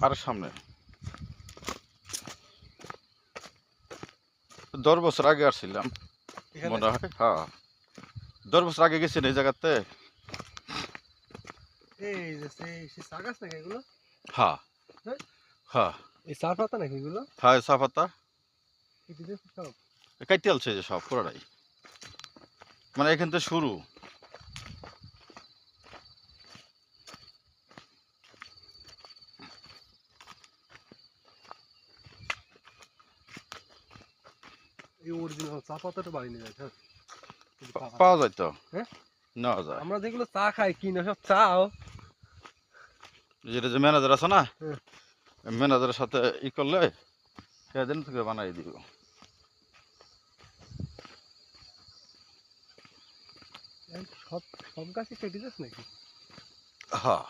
আর সামনে 10 বছর আগে আসছিলাম মনে হয়। হ্যাঁ 10 বছর আগে গেছি এই জায়গাতে। হ্যাঁ হ্যাঁ চা পাতা নাকি এগুলো? হ্যাঁ চা পাতা কাইতে আলছে যে সব পুরোটাই, মানে এখান থেকে শুরু। এই অরিজিনাল চা পাতাটা বাড়ি নিয়ে যায়। পাওয়া যায় তো, হ্যাঁ নেওয়া যায়। আমরা যেগুলো চা খাই কিনা সব চাও যেটা যে ম্যানেজার আছে না, ম্যানেজারের সাথে ই করলে সেদিন থেকে বানাই দিব। সব সব গাছে কেটে যাস নাকি? হ্যাঁ